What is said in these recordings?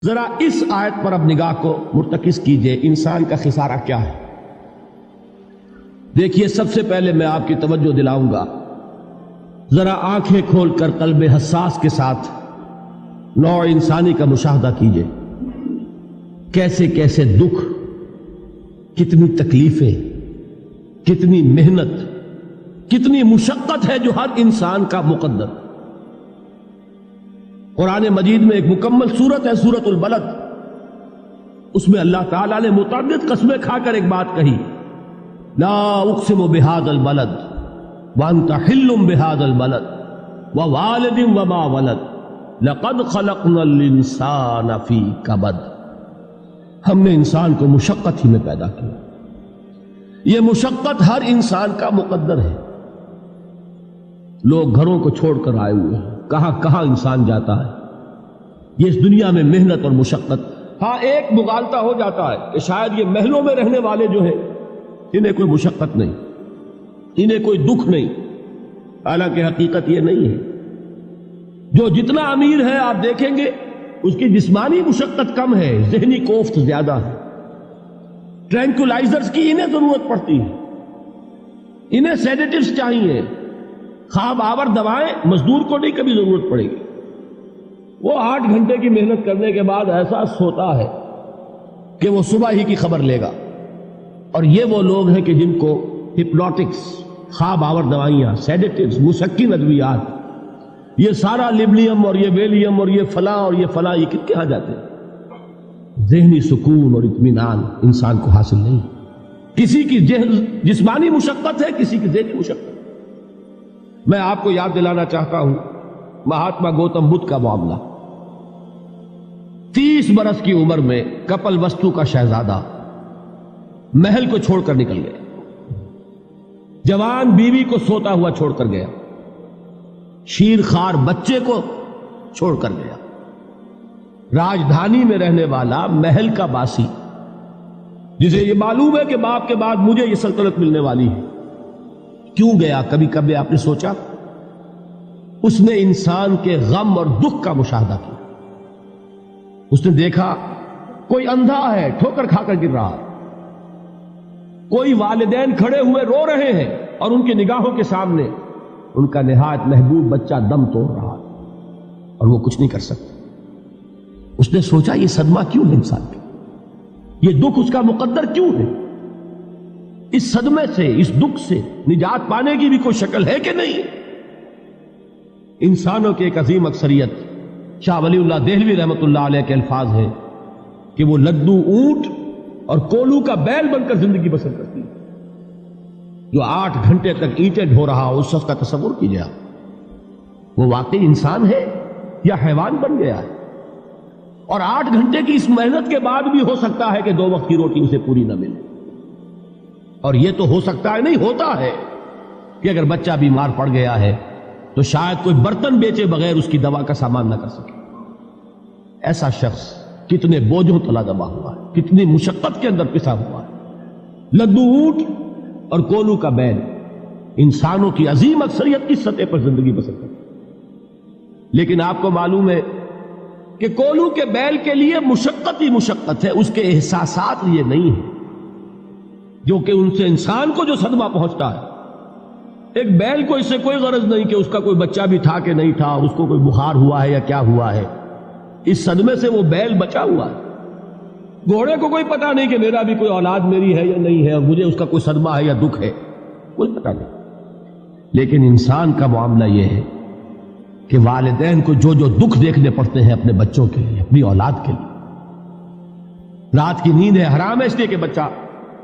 ذرا اس آیت پر اب نگاہ کو مرتکز کیجئے، انسان کا خسارہ کیا ہے؟ دیکھیے، سب سے پہلے میں آپ کی توجہ دلاؤں گا، ذرا آنکھیں کھول کر قلب حساس کے ساتھ نوع انسانی کا مشاہدہ کیجئے۔ کیسے کیسے دکھ، کتنی تکلیفیں، کتنی محنت، کتنی مشقت ہے جو ہر انسان کا مقدر۔ قرآن مجید میں ایک مکمل سورت ہے، سورت البلد، اس میں اللہ تعالیٰ نے متعدد قسمیں کھا کر ایک بات کہی، لا اقسم بہذا البلد وانت حل بہذا البلد ووالد وما ولد لقد خلقنا الانسان فی کبد۔ ہم نے انسان کو مشقت ہی میں پیدا کیا، یہ مشقت ہر انسان کا مقدر ہے۔ لوگ گھروں کو چھوڑ کر آئے ہوئے ہیں، کہاں کہاں انسان جاتا ہے، یہ اس دنیا میں محنت اور مشقت۔ ہاں، ایک مغالطہ ہو جاتا ہے کہ شاید یہ محلوں میں رہنے والے جو ہیں انہیں کوئی مشقت نہیں، انہیں کوئی دکھ نہیں، حالانکہ حقیقت یہ نہیں ہے۔ جو جتنا امیر ہے آپ دیکھیں گے اس کی جسمانی مشقت کم ہے، ذہنی کوفت زیادہ ہے۔ ٹرینکولائزرز کی انہیں ضرورت پڑتی ہے، انہیں سیڈیٹیوز چاہیے، خواب آور دوائیں مزدور کو نہیں کبھی ضرورت پڑے گی۔ وہ 8 گھنٹے کی محنت کرنے کے بعد احساس ہوتا ہے کہ وہ صبح ہی کی خبر لے گا۔ اور یہ وہ لوگ ہیں کہ جن کو ہپنوٹکس، خواب آور دوائیاں، سیڈیٹیوز، مسکن ادویات، یہ سارا لیبلیم اور یہ ویلیم اور یہ فلاں اور یہ فلاں، یہ کہاں جاتے ہیں؟ ذہنی سکون اور اطمینان انسان کو حاصل نہیں۔ کسی کی جسمانی مشقت ہے، کسی کی ذہنی مشقت۔ میں آپ کو یاد دلانا چاہتا ہوں مہاتما گوتم بدھ کا معاملہ۔ 30 برس کی عمر میں کپل وستو کا شہزادہ محل کو چھوڑ کر نکل گیا، جوان بیوی کو سوتا ہوا چھوڑ کر گیا، شیر خوار بچے کو چھوڑ کر گیا۔ راجدھانی میں رہنے والا محل کا باسی، جسے یہ معلوم ہے کہ باپ کے بعد مجھے یہ سلطنت ملنے والی ہے، کیوں گیا؟ کبھی کبھی آپ نے سوچا؟ اس نے انسان کے غم اور دکھ کا مشاہدہ کیا۔ اس نے دیکھا کوئی اندھا ہے، ٹھوکر کھا کر گر رہا ہے، کوئی والدین کھڑے ہوئے رو رہے ہیں اور ان کی نگاہوں کے سامنے ان کا نہایت محبوب بچہ دم توڑ رہا ہے اور وہ کچھ نہیں کر سکتا۔ اس نے سوچا یہ صدمہ کیوں ہے انسان کا، یہ دکھ اس کا مقدر کیوں ہے؟ اس صدمے سے، اس دکھ سے نجات پانے کی بھی کوئی شکل ہے کہ نہیں؟ انسانوں کی ایک عظیم اکثریت، شاہ ولی اللہ دہلوی رحمۃ اللہ علیہ کے الفاظ ہیں کہ وہ لدو اونٹ اور کولو کا بیل بن کر زندگی بسر کرتی ہے۔ جو 8 گھنٹے تک اینٹیں ڈھو رہا ہو، اس شخص کا تصور کیجیے آپ، وہ واقعی انسان ہے یا حیوان بن گیا ہے؟ اور 8 گھنٹے کی اس محنت کے بعد بھی ہو سکتا ہے کہ 2 وقت کی روٹی اسے پوری نہ ملے۔ اور یہ تو ہو سکتا ہے، نہیں ہوتا ہے کہ اگر بچہ بیمار پڑ گیا ہے تو شاید کوئی برتن بیچے بغیر اس کی دوا کا سامان نہ کر سکے۔ ایسا شخص کتنے بوجھوں تلا دبا ہوا ہے، کتنی مشقت کے اندر پسا ہوا ہے۔ لدو اونٹ اور کولو کا بیل انسانوں کی عظیم اکثریت کی سطح پر زندگی بسر کرتی ہے۔ لیکن آپ کو معلوم ہے کہ کولو کے بیل کے لیے مشقت ہی مشقت ہے، اس کے احساسات یہ نہیں ہیں جو کہ ان سے انسان کو جو صدمہ پہنچتا ہے۔ ایک بیل کو اس سے کوئی غرض نہیں کہ اس کا کوئی بچہ بھی تھا کہ نہیں تھا، اس کو کوئی بخار ہوا ہے یا کیا ہوا ہے، اس صدمے سے وہ بیل بچا ہوا ہے۔ گھوڑے کو کوئی پتہ نہیں کہ میرا بھی کوئی اولاد میری ہے یا نہیں ہے، اور مجھے اس کا کوئی صدمہ ہے یا دکھ ہے، کوئی پتہ نہیں۔ لیکن انسان کا معاملہ یہ ہے کہ والدین کو جو جو دکھ دیکھنے پڑتے ہیں اپنے بچوں کے لیے، اپنی اولاد کے لیے۔ رات کی نیند ہے حرام ہے اس لیے کہ بچہ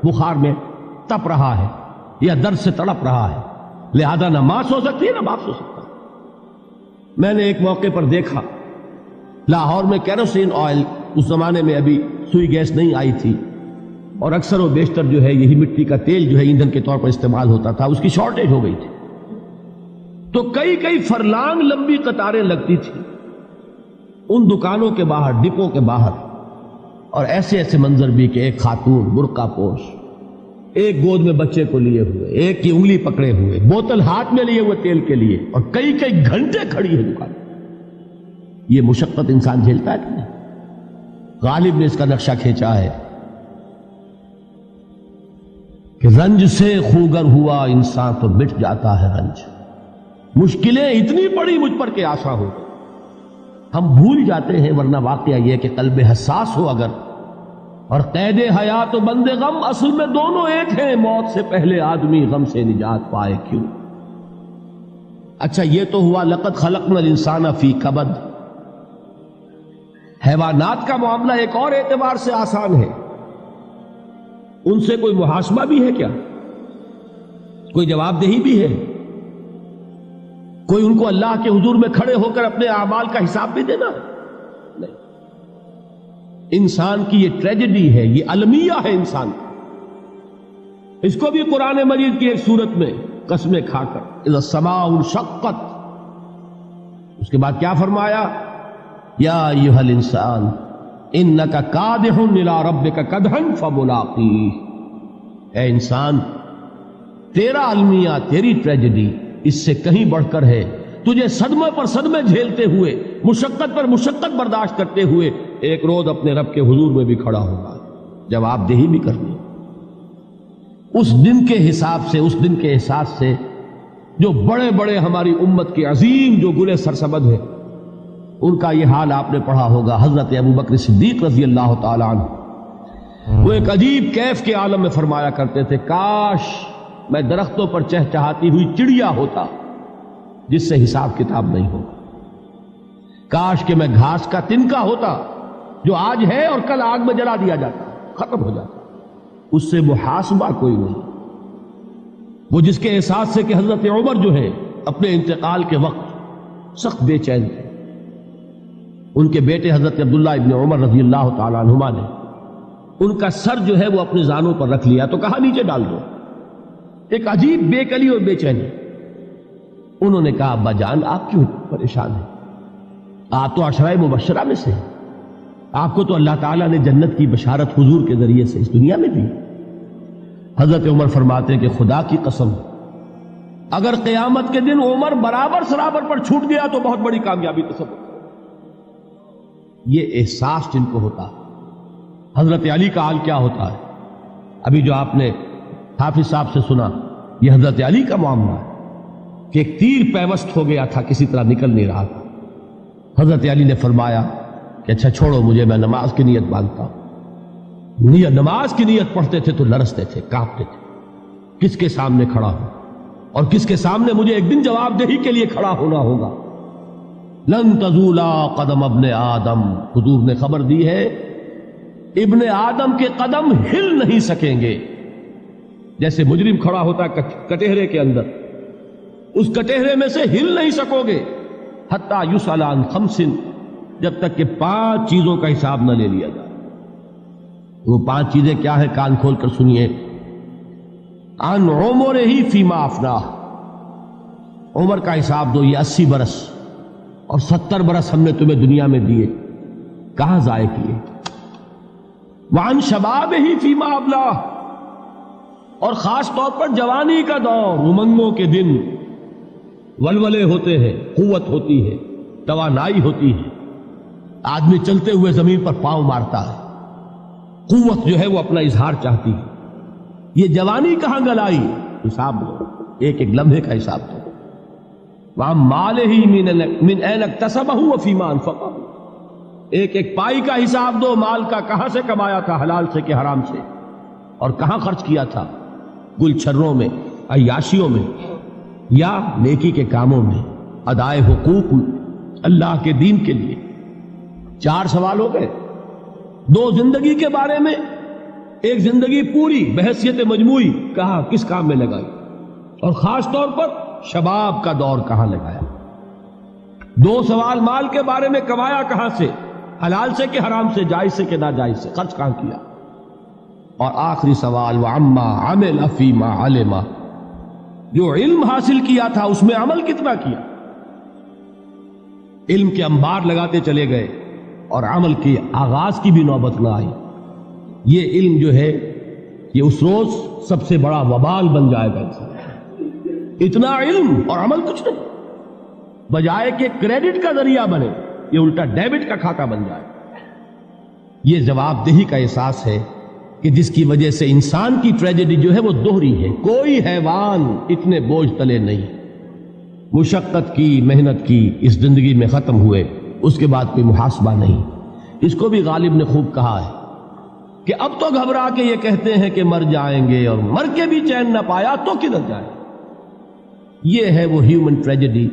بخار میں تپ رہا ہے یا درد سے تڑپ رہا ہے، لہذا نہ ماں سو سکتی ہے نہ باپ سو سکتا۔ میں نے ایک موقع پر دیکھا، لاہور میں کیروسین آئل، اس زمانے میں ابھی سوئی گیس نہیں آئی تھی، اور اکثر و بیشتر جو ہے یہی مٹی کا تیل جو ہے ایندھن کے طور پر استعمال ہوتا تھا، اس کی شارٹیج ہو گئی تھی۔ تو کئی فرلانگ لمبی قطاریں لگتی تھی ان دکانوں کے باہر، ڈپوں کے باہر، اور ایسے ایسے منظر بھی کہ ایک خاتون برقع پوش، ایک گود میں بچے کو لیے ہوئے، ایک کی انگلی پکڑے ہوئے، بوتل ہاتھ میں لیے ہوئے تیل کے لیے، اور کئی گھنٹے کھڑی ہے دکان۔ یہ مشقت انسان جھیلتا ہے کہ نہیں؟ غالب نے اس کا نقشہ کھینچا ہے کہ رنج سے خوگر ہوا انسان تو مٹ جاتا ہے رنج. مشکلیں اتنی پڑی مجھ پر کہ آسان ہو. ہم بھول جاتے ہیں، ورنہ واقعہ یہ کہ قلب حساس ہو اگر اور قید حیات و بند غم اصل میں دونوں ایک ہیں. موت سے پہلے آدمی غم سے نجات پائے کیوں. اچھا یہ تو ہوا لقد خلقنا الانسان فی کبد. حیوانات کا معاملہ ایک اور اعتبار سے آسان ہے. ان سے کوئی محاسبہ بھی ہے کیا؟ کوئی جواب دہی بھی ہے؟ کوئی ان کو اللہ کے حضور میں کھڑے ہو کر اپنے اعمال کا حساب بھی دینا؟ نہیں. انسان کی یہ ٹریجڈی ہے، یہ المیہ ہے انسان. اس کو بھی قرآن مجید کی ایک سورت میں قسمیں کھا کر اذا السماء انشقت، اس کے بعد کیا فرمایا؟ یا ایھا الانسان انک کادح الی ربک کدحا فملاقیہ. اے انسان، تیرا المیہ، تیری ٹریجڈی اس سے کہیں بڑھ کر ہے. تجھے صدمے پر صدمے جھیلتے ہوئے، مشقت پر مشقت برداشت کرتے ہوئے ایک روز اپنے رب کے حضور میں بھی کھڑا ہوگا، جواب دہی بھی کرنی. اس دن کے حساب سے، اس دن کے احساس سے جو بڑے بڑے ہماری امت کے عظیم جو گلے سرسبد ہیں، ان کا یہ حال آپ نے پڑھا ہوگا. حضرت ابوبکر صدیق رضی اللہ تعالی عنہ وہ ایک عجیب کیف کے عالم میں فرمایا کرتے تھے، کاش میں درختوں پر چہچہاتی ہوئی چڑیا ہوتا جس سے حساب کتاب نہیں ہوگا. کاش کہ میں گھاس کا تنکا ہوتا جو آج ہے اور کل آگ میں جلا دیا جاتا، ختم ہو جاتا. اس سے محاسبہ کوئی نہیں. وہ جس کے احساس سے کہ حضرت عمر جو ہے اپنے انتقال کے وقت سخت بے چین تھے. ان کے بیٹے حضرت عبداللہ ابن عمر رضی اللہ تعالی عنہما نے ان کا سر جو ہے وہ اپنے زانوں پر رکھ لیا تو کہا نیچے ڈال دو. ایک عجیب بے کلی اور بے چینی. انہوں نے کہا ابا جان آپ کیوں پریشان ہیں؟ آپ تو عشرہ مبشرہ میں سے ہیں. آپ کو تو اللہ تعالیٰ نے جنت کی بشارت حضور کے ذریعے سے اس دنیا میں دی. حضرت عمر فرماتے ہیں کہ خدا کی قسم اگر قیامت کے دن عمر برابر سرابر پر چھوٹ گیا تو بہت بڑی کامیابی تصور. یہ احساس جن کو ہوتا ہے. حضرت علی کا حال کیا ہوتا ہے؟ ابھی جو آپ نے حافظ صاحب سے سنا یہ حضرت علی کا معاملہ ہے کہ ایک تیر پیوست ہو گیا تھا، کسی طرح نکل نہیں رہا تھا. حضرت علی نے فرمایا کہ اچھا چھوڑو مجھے، میں نماز کی نیت باندھتا ہوں. نماز کی نیت پڑھتے تھے تو لرزتے تھے، کانپتے تھے. کس کے سامنے کھڑا ہوں اور کس کے سامنے مجھے ایک دن جواب دہی کے لیے کھڑا ہونا ہوگا. لن تزولا قدم ابن آدم، حضور نے خبر دی ہے ابن آدم کے قدم ہل نہیں سکیں گے. جیسے مجرم کھڑا ہوتا ہے کٹہرے کے اندر، اس کٹہرے میں سے ہل نہیں سکو گے حتی یسأل عن خمس، جب تک کہ 5 چیزوں کا حساب نہ لے لیا جائے. وہ 5 چیزیں کیا ہیں؟ کان کھول کر سنیے. عن عمرہ فیما افناہ، عمر کا حساب دو. یہ 80 برس اور 70 برس ہم نے تمہیں دنیا میں دیے، کہاں ضائع کیے. وعن شبابہ فیما ابلاہ، اور خاص طور پر جوانی کا دور، امنگوں کے دن، ولولے ہوتے ہیں، قوت ہوتی ہے، توانائی ہوتی ہے، آدمی چلتے ہوئے زمین پر پاؤں مارتا ہے، قوت جو ہے وہ اپنا اظہار چاہتی ہے. یہ جوانی کہاں گلائی؟ حساب دو، ایک ایک لمحے کا حساب دو. وَعَن مَالِهِ مِنْ أَيْنَ اكْتَسَبَهُ وَفِيمَا أَنْفَقَهُ، ایک ایک پائی کا حساب دو. مال کا کہاں سے کمایا تھا، حلال سے کہ حرام سے، اور کہاں خرچ کیا تھا، گل چھروں میں، عیاشیوں میں، یا نیکی کے کاموں میں، ادائے حقوق اللہ کے دین کے لیے. 4 سوال ہو گئے. 2 زندگی کے بارے میں، ایک زندگی پوری بحیثیت مجموعی کہاں کس کام میں لگائی، اور خاص طور پر شباب کا دور کہاں لگایا. 2 سوال مال کے بارے میں، کمایا کہاں سے، حلال سے کہ حرام سے، جائز سے کہ ناجائز سے، خرچ کہاں کیا. اور آخری سوال وَعَمَّا عَمِلَ فِيمَا عَلِمَ، جو علم حاصل کیا تھا اس میں عمل کتنا کیا. علم کے انبار لگاتے چلے گئے اور عمل کے آغاز کی بھی نوبت نہ آئی. یہ علم جو ہے یہ اس روز سب سے بڑا وبال بن جائے گا. انسان اتنا علم اور عمل کچھ نہیں، بجائے کہ کریڈٹ کا ذریعہ بنے یہ الٹا ڈیبٹ کا کھاتا بن جائے. یہ جواب دہی کا احساس ہے کہ جس کی وجہ سے انسان کی ٹریجڈی جو ہے وہ دوہری ہے. کوئی حیوان اتنے بوجھ تلے نہیں. مشقت کی، محنت کی، اس زندگی میں ختم ہوئے، اس کے بعد کوئی محاسبہ نہیں. اس کو بھی غالب نے خوب کہا ہے کہ اب تو گھبرا کے یہ کہتے ہیں کہ مر جائیں گے، اور مر کے بھی چین نہ پایا تو کدھر جائیں. یہ ہے وہ ہیومن ٹریجڈی.